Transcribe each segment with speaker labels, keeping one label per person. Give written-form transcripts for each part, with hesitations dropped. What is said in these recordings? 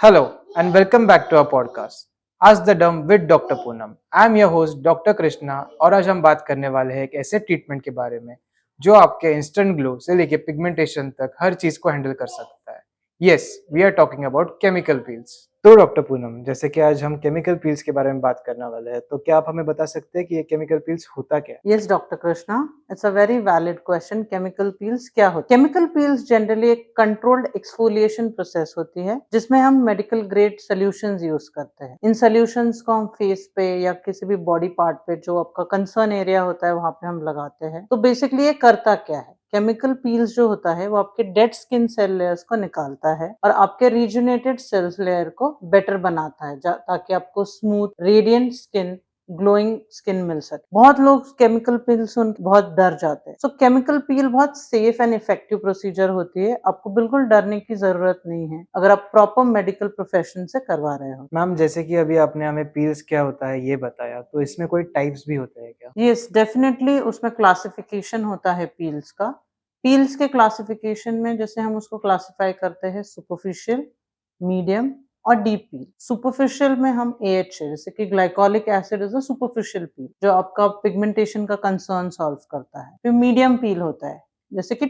Speaker 1: Hello and welcome back to our podcast Ask the Dumb with Dr. Poonam. I am your host Dr. Krishna और आज हम बात करने वाले हैं एक ऐसे ट्रीटमेंट के बारे में जो आपके इंस्टेंट ग्लो से लेके पिगमेंटेशन तक हर चीज को हैंडल कर सकता है. Yes, we are talking about chemical peels. तो डॉक्टर पूनम, जैसे कि आज हम केमिकल पील्स के बारे में बात करने वाले हैं, तो क्या आप हमें बता सकते हैं कि ये केमिकल पील्स होता क्या है?
Speaker 2: Yes, Dr. Krishna, it's a very valid question. Chemical peels क्या होते हैं? Chemical peels generally एक controlled exfoliation process होती है जिसमें हम medical grade solutions use करते हैं. इन solutions को हम face पे या किसी भी body part पे जो आपका concern area होता है वहाँ पे हम लगाते हैं. तो basically ये करता क्या है? केमिकल पील्स जो होता है वो आपके डेड स्किन सेल लेयर्स को निकालता है और आपके रीजुनेटेड सेल्स लेयर को बेटर बनाता है ताकि आपको smooth radiant skin glowing skin मिल सके. बहुत लोग केमिकल पील सुन के बहुत डर जाते हैं. सो केमिकल पील बहुत सेफ एंड इफेक्टिव प्रोसीजर होती है. आपको बिल्कुल डरने की जरूरत नहीं है अगर आप प्रॉपर मेडिकल प्रोफेशन से करवा रहे हो.
Speaker 1: मैम, जैसे कि अभी आपने हमें पील्स क्या होता है ये बताया, तो इसमें कोई टाइप्स भी होते हैं क्या?
Speaker 2: यस, डेफिनेटली उसमें क्लासिफिकेशन होता है पील्स का. पील्स के क्लासिफिकेशन में जैसे हम उसको क्लासिफाई करते हैं सुपरफिशियल, मीडियम और डीप पील. सुपरफिशियल में हम AHA जैसे कि glycolic acid is a superficial peel जो आपका पिगमेंटेशन का कंसर्न सॉल्व करता है. फिर मीडियम पील होता है जैसे कि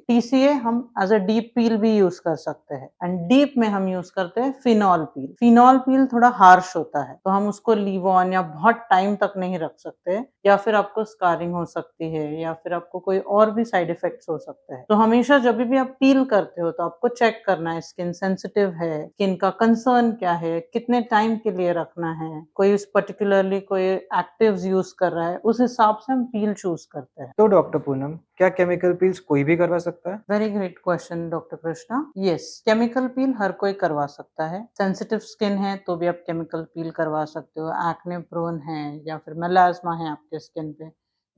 Speaker 2: TCA हम एज अ डीप पील भी यूज कर सकते हैं. एंड डीप में हम यूज करते हैं फिनॉल पील. फिनॉल पील थोड़ा हार्श होता है तो हम उसको लीव ऑन या बहुत टाइम तक नहीं रख सकते या फिर आपको स्कारिंग हो सकती है या फिर आपको कोई और भी साइड इफेक्ट्स हो सकते हैं. तो हमेशा जब भी आप पील करते हो तो आपको चेक करना है स्किन सेंसिटिव है, स्किन का कंसर्न क्या है, कितने टाइम के लिए रखना है, कोई उस पर्टिकुलरली कोई एक्टिव्स यूज कर रहा है, उस हिसाब से हम पील चूज करते हैं.
Speaker 1: तो डॉक्टर पूनम, क्या केमिकल पील्स कोई भी करवा सकता है?
Speaker 2: Very great question doctor Krishna. Yes, chemical peel हर कोई करवा सकता है. सेंसिटिव स्किन है तो भी आप केमिकल पील करवा सकते हो. एक्ने प्रोन है या फिर मेलास्मा है आपके स्किन पे,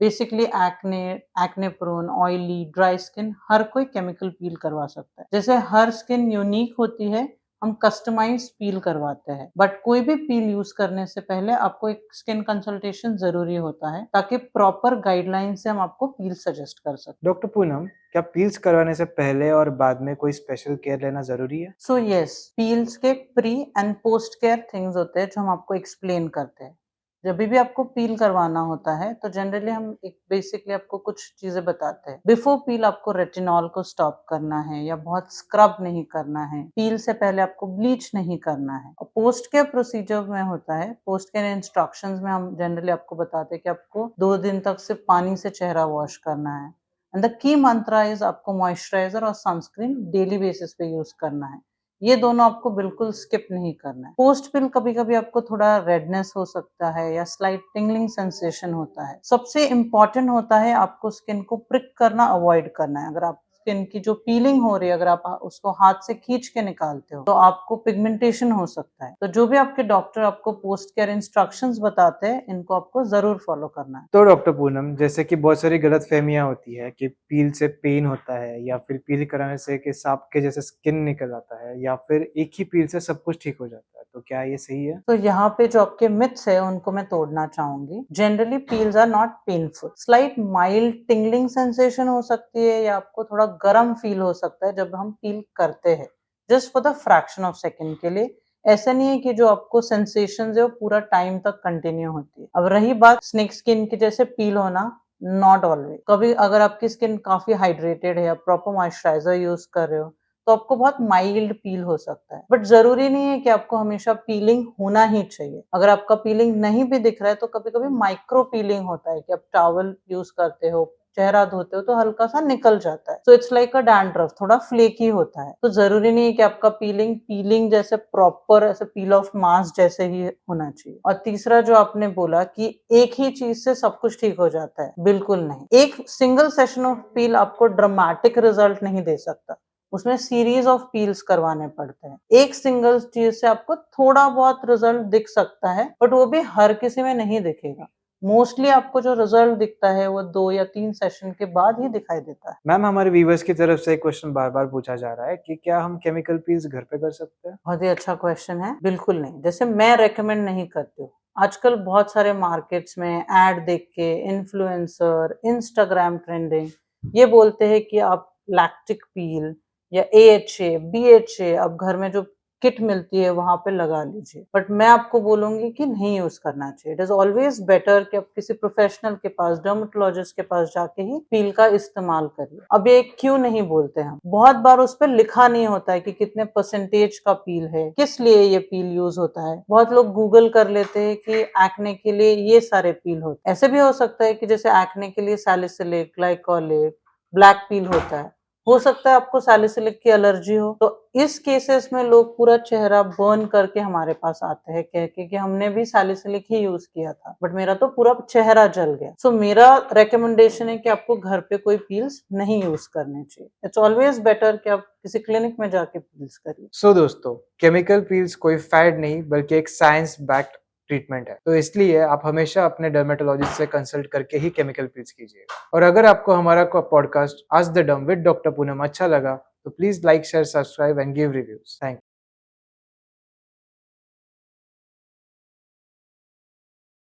Speaker 2: basically acne prone oily dry skin, हर कोई केमिकल पील करवा सकता है. जैसे हर स्किन यूनिक होती है हम कस्टमाइज पील करवाते हैं. बट कोई भी पील यूज करने से पहले आपको एक स्किन कंसल्टेशन जरूरी होता है ताकि प्रॉपर गाइडलाइन से हम आपको पील सजेस्ट कर सकें.
Speaker 1: डॉक्टर पूनम, क्या पील्स करवाने से पहले और बाद में कोई स्पेशल केयर लेना जरूरी है?
Speaker 2: सो यस, पील्स के pre and post care things होते हैं जो हम आपको एक्सप्लेन करते हैं. जब भी आपको पील करवाना होता है तो जनरली हम एक बेसिकली आपको कुछ चीजें बताते हैं. बिफोर पील आपको रेटिनॉल को स्टॉप करना है या बहुत स्क्रब नहीं करना है. पील से पहले आपको ब्लीच नहीं करना है. और पोस्ट केयर प्रोसीजर में होता है, पोस्ट केयर इंस्ट्रक्शंस में हम जनरली आपको बताते हैं कि आपको 2 दिन तक सिर्फ पानी से चेहरा वॉश करना है. And the key Mantra is आपको मॉइस्चराइजर और सनस्क्रीन डेली बेसिस पे यूज करना है. ये दोनों आपको बिल्कुल स्किप नहीं करना है. पोस्ट पिल कभी कभी आपको थोड़ा रेडनेस हो सकता है या स्लाइट टिंगलिंग सेंसेशन होता है. सबसे इम्पोर्टेंट होता है आपको स्किन को प्रिक करना अवॉइड करना है. अगर आप स्किन की जो पीलिंग हो रही है अगर आप उसको हाथ से खींच के निकालते हो तो आपको पिगमेंटेशन हो सकता है. तो जो भी आपके डॉक्टर आपको पोस्ट केयर इंस्ट्रक्शंस बताते हैं इनको आपको जरूर फॉलो करना है.
Speaker 1: तो डॉक्टर पूनम, जैसे कि बहुत सारी गलतफहमियां होती है कि पील से पेन होता है या फिर पील कराने से कि सांप के जैसे स्किन निकल आता है या फिर एक ही पील से सब कुछ ठीक हो जाता है, तो क्या ये सही है?
Speaker 2: तो यहाँ पे जो आपके मिथ्स है उनको मैं तोड़ना चाहूंगी. Generally peels are not painful. Slight mild tingling sensation हो सकती है या आपको थोड़ा गर्म फील हो सकता है जब हम पील करते हैं just for the fraction of second के लिए. ऐसा नहीं है कि जो आपको सेंसेशन है वो पूरा टाइम तक कंटिन्यू होती है. अब रही बात स्नेक स्किन के जैसे पील होना, नॉट ऑलवेज. कभी अगर आपकी स्किन काफी हाइड्रेटेड है या प्रॉपर मॉइस्चराइजर यूज कर रहे हो तो आपको बहुत माइल्ड पील हो सकता है. बट जरूरी नहीं है कि आपको हमेशा पीलिंग होना ही चाहिए. अगर आपका पीलिंग नहीं भी दिख रहा है तो कभी कभी माइक्रो पीलिंग होता है कि आप टॉवल यूज करते हो, चेहरा धोते हो तो हल्का सा निकल जाता है. So it's like a dandruff, थोड़ा फ्लेकी होता है. तो जरूरी नहीं है कि आपका पीलिंग जैसे प्रॉपर ऐसे पील ऑफ मास्क जैसे ही होना चाहिए. और तीसरा जो आपने बोला कि एक ही चीज से सब कुछ ठीक हो जाता है, बिल्कुल नहीं. एक सिंगल सेशन ऑफ पील आपको ड्रामेटिक रिजल्ट नहीं दे सकता. उसमें सीरीज ऑफ पील्स करवाने पड़ते हैं. एक सिंगल चीज से आपको थोड़ा बहुत रिजल्ट दिख सकता है बट वो भी हर किसी में नहीं दिखेगा. मोस्टली आपको जो रिजल्ट दिखता है वो 2 या 3 सेशन के बाद ही दिखाई देता है.
Speaker 1: मैम, हमारे व्यूवर्स की तरफ से एक क्वेश्चन बार बार पूछा जा रहा है कि क्या हम केमिकल पील्स घर पे कर सकते हैं?
Speaker 2: बहुत ही अच्छा क्वेश्चन है. बिल्कुल नहीं. जैसे मैं रेकमेंड नहीं करती हूँ. आजकल बहुत सारे मार्केट्स में एड देख के इन्फ्लुएंसर, इंस्टाग्राम ट्रेंडिंग ये बोलते हैं कि आप लैक्टिक पील या AHA, BHA आप घर में जो किट मिलती है वहां पे लगा लीजिए, बट मैं आपको बोलूंगी कि नहीं यूज करना चाहिए। इट इज ऑलवेज बेटर कि आप किसी प्रोफेशनल के पास, डर्मेटोलॉजिस्ट के पास जाके ही पील का इस्तेमाल करिए। अब ये क्यों नहीं बोलते हम, बहुत बार उस पर लिखा नहीं होता है कि कितने परसेंटेज का पील है, किस लिए ये पील यूज होता है। बहुत लोग गूगल कर लेते हैं कि एक्ने के लिए ये सारे पील होते हैं। ऐसे भी हो सकता है कि जैसे एक्ने के लिए सैलिसिलिक, ग्लाइकोलिक, ब्लैक पील होता है। हो सकता है आपको सैलिसिलिक की एलर्जी हो, तो इस केसेस में लोग पूरा चेहरा बर्न करके हमारे पास आते हैं कह के कि हमने भी सैलिसिलिक ही यूज किया था, बट मेरा तो पूरा चेहरा जल गया। सो मेरा रेकमेंडेशन है कि आपको घर पे कोई पील्स नहीं यूज करने चाहिए। इट्स ऑलवेज बेटर कि आप किसी क्लिनिक में जाके पील्स करिए।
Speaker 1: सो दोस्तों, केमिकल पील्स कोई फैड नहीं बल्कि एक साइंस बैक्ड ट्रीटमेंट है, तो इसलिए आप हमेशा अपने डर्मेटोलॉजिस्ट से कंसल्ट करके ही केमिकल पील्स कीजिएगा। और अगर आपको हमारा पॉडकास्ट आज द डम विद डॉक्टर पूनम अच्छा लगा तो please like, share, subscribe and give reviews. Thank